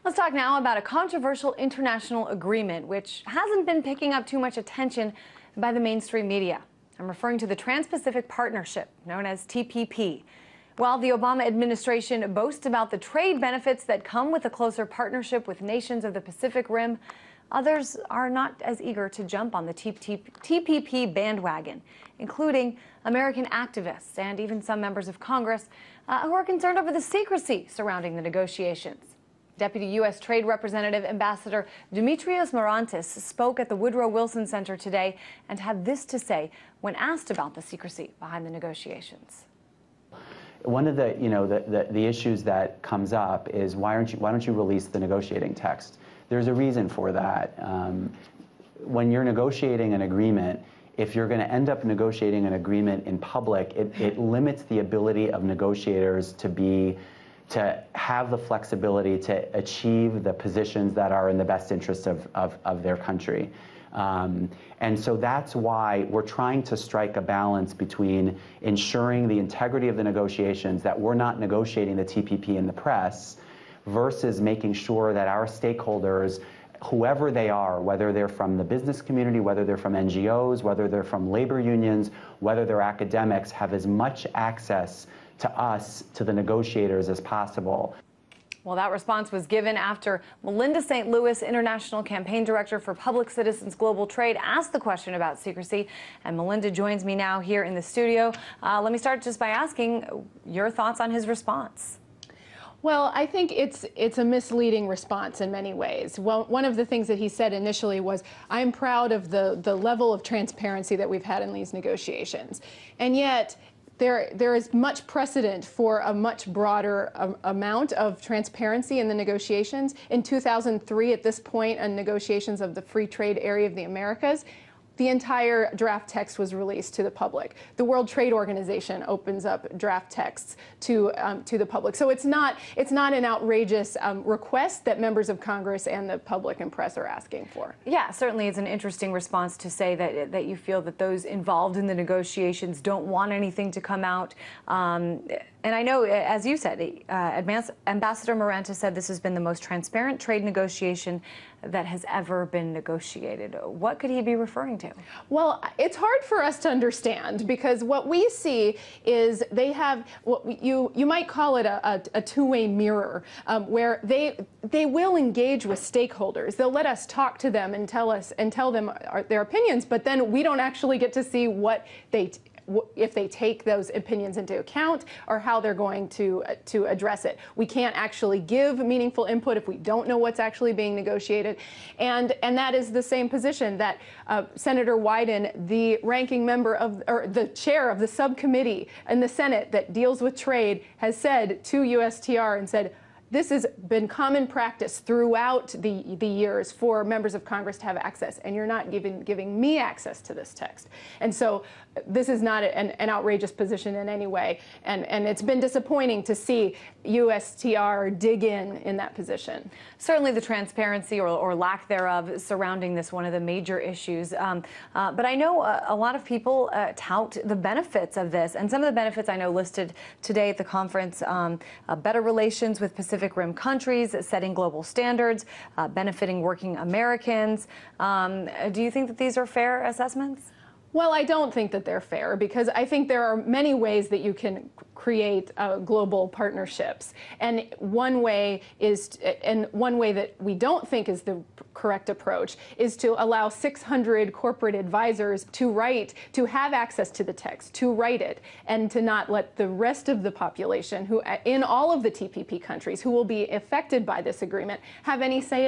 Let's talk now about a controversial international agreement which hasn't been picking up too much attention by the mainstream media. I'm referring to the Trans-Pacific Partnership, known as TPP. While the Obama administration boasts about the trade benefits that come with a closer partnership with nations of the Pacific Rim, others are not as eager to jump on the TPP bandwagon, including American activists and even some members of Congress who are concerned over the secrecy surrounding the negotiations. Deputy U.S. Trade Representative Ambassador Dimitrios Morantis spoke at the Woodrow Wilson Center today and had this to say when asked about the secrecy behind the negotiations. One of the issues that comes up is why don't you release the negotiating text? There's a reason for that. When you're negotiating an agreement, if you're going to end up negotiating an agreement in public, it limits the ability of negotiators to have the flexibility to achieve the positions that are in the best interest of their country. And so that's why we're trying to strike a balance between ensuring the integrity of the negotiations, that we're not negotiating the TPP in the press, versus making sure that our stakeholders, whoever they are, whether they're from the business community, whether they're from NGOs, whether they're from labor unions, whether they're academics, have as much access to us, to the negotiators, as possible. Well, that response was given after Melinda St. Louis, International Campaign Director for Public Citizens Global Trade, asked the question about secrecy. And Melinda joins me now here in the studio. Let me start just by asking your thoughts on his response. Well, I think it's a misleading response in many ways. Well, one of the things that he said initially was, I'm proud of the level of transparency that we've had in these negotiations. And yet, there is much precedent for a much broader amount of transparency in the negotiations. In 2003, at this point, in negotiations of the Free Trade Area of the Americas, the entire draft text was released to the public. The World Trade Organization opens up draft texts to the public. So it's not an outrageous request that members of Congress and the public and press are asking for. Yeah, certainly it's an interesting response to say that you feel that those involved in the negotiations don't want anything to come out. And I know, as you said, Ambassador Morantis said this has been the most transparent trade negotiation that has ever been negotiated. What could he be referring to? Well, it's hard for us to understand because what we see is they have what you might call it a two-way mirror, where they will engage with stakeholders. They'll let us talk to them and tell them their opinions, but then we don't actually get to see if they take those opinions into account or how they're going to address it. We can't actually give meaningful input if we don't know what's actually being negotiated. And that is the same position that Senator Wyden, the ranking member or the chair of the subcommittee in the Senate that deals with trade, has said to USTR and said, this has been common practice throughout the years for members of Congress to have access, and you're not giving me access to this text. And so this is not an outrageous position in any way, and it's been disappointing to see USTR dig in that position. Certainly the transparency or lack thereof surrounding this, one of the major issues. But I know a lot of people tout the benefits of this, and some of the benefits I know listed today at the conference, better relations with Pacific Rim countries, setting global standards, benefiting working Americans. Do you think that these are fair assessments? Well, I don't think that they're fair because I think there are many ways that you can create global partnerships, and one way that we don't think is the correct approach is to allow 600 corporate advisors to have access to the text, to write it, and to not let the rest of the population, who in all of the TPP countries who will be affected by this agreement, have any say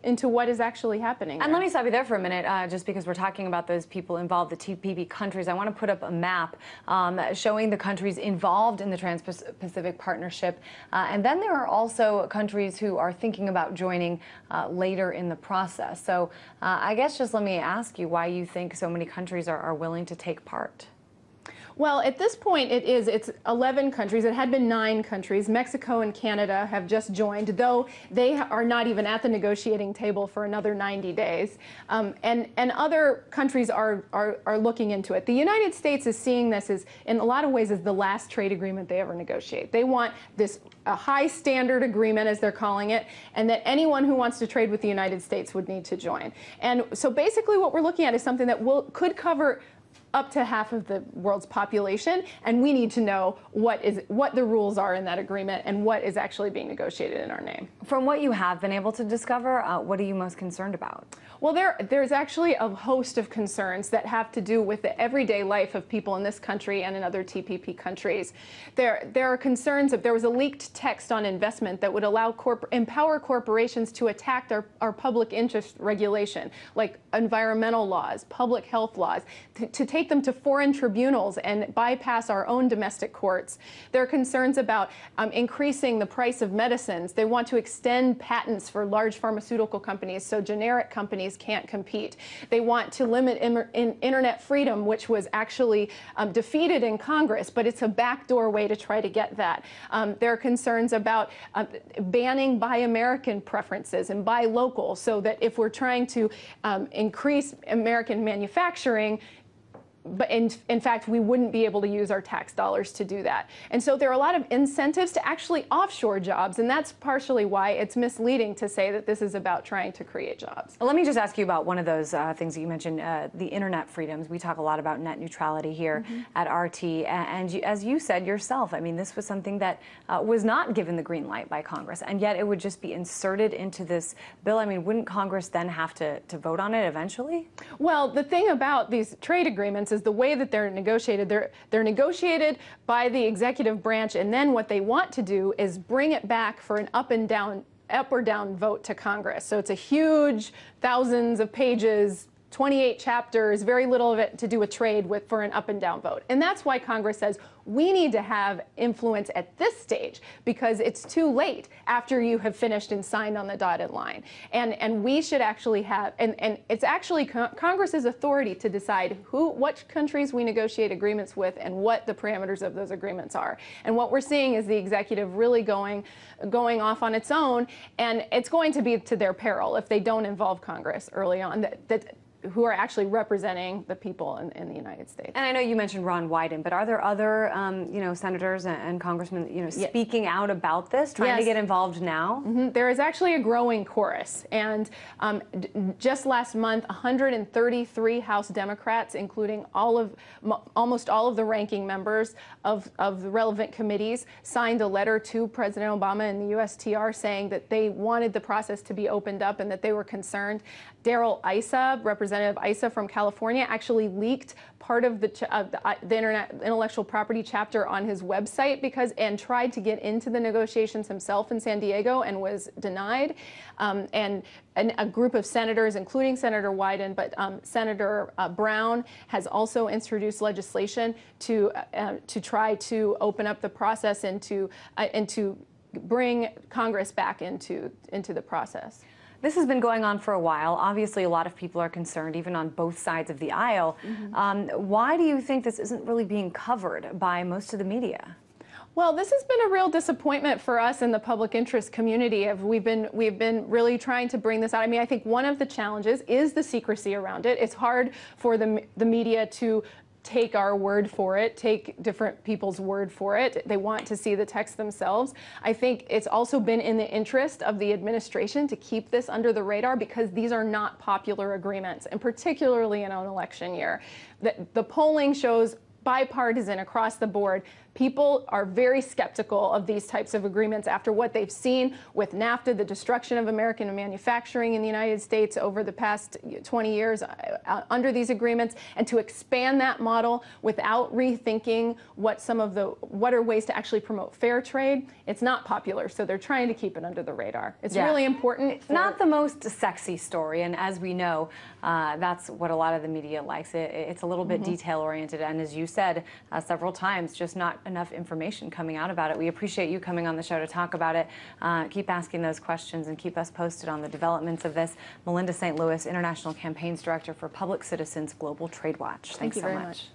into what is actually happening. And let me stop you there for a minute, just because we're talking about those people involved, the TPP countries. I want to put up a map showing the countries involved in the Trans-Pacific Partnership. And then there are also countries who are thinking about joining later in the process. So I guess just let me ask you why you think so many countries are willing to take part. Well, at this point, it's 11 countries. It had been 9 countries. Mexico and Canada have just joined, though they are not even at the negotiating table for another 90 days. And other countries are looking into it. The United States is seeing this as, in a lot of ways, as the last trade agreement they ever negotiate. They want this a high standard agreement, as they're calling it, and that anyone who wants to trade with the United States would need to join. And so basically what we're looking at is something that could cover up to half of the world's population, and we need to know what the rules are in that agreement and what is actually being negotiated in our name. From what you have been able to discover, what are you most concerned about? Well, there's actually a host of concerns that have to do with the everyday life of people in this country and in other TPP countries. There are concerns that there was a leaked text on investment that would empower corporations to attack our public interest regulation, like environmental laws, public health laws, to take them to foreign tribunals and bypass our own domestic courts. There are concerns about increasing the price of medicines. They want to extend patents for large pharmaceutical companies so generic companies can't compete. They want to limit internet freedom, which was actually defeated in Congress, but it's a backdoor way to try to get that. There are concerns about banning Buy American preferences and Buy Local, so that if we're trying to increase American manufacturing, but in fact, we wouldn't be able to use our tax dollars to do that. And so there are a lot of incentives to actually offshore jobs, and that's partially why it's misleading to say that this is about trying to create jobs. Let me just ask you about one of those things that you mentioned, the internet freedoms. We talk a lot about net neutrality here at RT, and as you said yourself, I mean, this was something that was not given the green light by Congress, and yet it would just be inserted into this bill. I mean, wouldn't Congress then have to vote on it eventually? Well, the thing about these trade agreements is the way that they're negotiated. They're negotiated by the executive branch, and then what they want to do is bring it back for an up or down vote to Congress. So it's a huge, thousands of pages, 28 chapters, very little of it to do with trade for an up and down vote. And that's why Congress says we need to have influence at this stage, because it's too late after you have finished and signed on the dotted line. And we should actually have, and it's actually Congress's authority to decide what countries we negotiate agreements with and what the parameters of those agreements are. And what we're seeing is the executive really going off on its own, and it's going to be to their peril if they don't involve Congress early on, who are actually representing the people in the United States. And I know you mentioned Ron Wyden, but are there other, senators and congressmen, speaking out about this, trying to get involved now? There is actually a growing chorus, and just last month, 133 House Democrats, including almost all of the ranking members of the relevant committees, signed a letter to President Obama and the USTR saying that they wanted the process to be opened up and that they were concerned. Darrell Issa, Representative Issa from California, actually leaked part of the Internet Intellectual Property chapter on his website and tried to get into the negotiations himself in San Diego and was denied. And a group of senators, including Senator Wyden, but Senator Brown has also introduced legislation to try to open up the process and to bring Congress back into the process. This has been going on for a while. Obviously, a lot of people are concerned, even on both sides of the aisle. Why do you think this isn't really being covered by most of the media? Well, this has been a real disappointment for us in the public interest community. We've been really trying to bring this out. I mean, I think one of the challenges is the secrecy around it. It's hard for the media to take our word for it, take different people's word for it. They want to see the text themselves. I think it's also been in the interest of the administration to keep this under the radar, because these are not popular agreements, and particularly in an election year. The polling shows bipartisan across the board. People are very skeptical of these types of agreements after what they've seen with NAFTA, the destruction of American manufacturing in the United States over the past 20 years under these agreements, and to expand that model without rethinking what are ways to actually promote fair trade. It's not popular, so they're trying to keep it under the radar. It's really important. It's not the most sexy story, and as we know, that's what a lot of the media likes. It's a little bit detail-oriented, and as you said several times, just not enough information coming out about it. We appreciate you coming on the show to talk about it. Keep asking those questions and keep us posted on the developments of this. Melinda St. Louis, International Campaigns Director for Public Citizens Global Trade Watch. Thanks so much.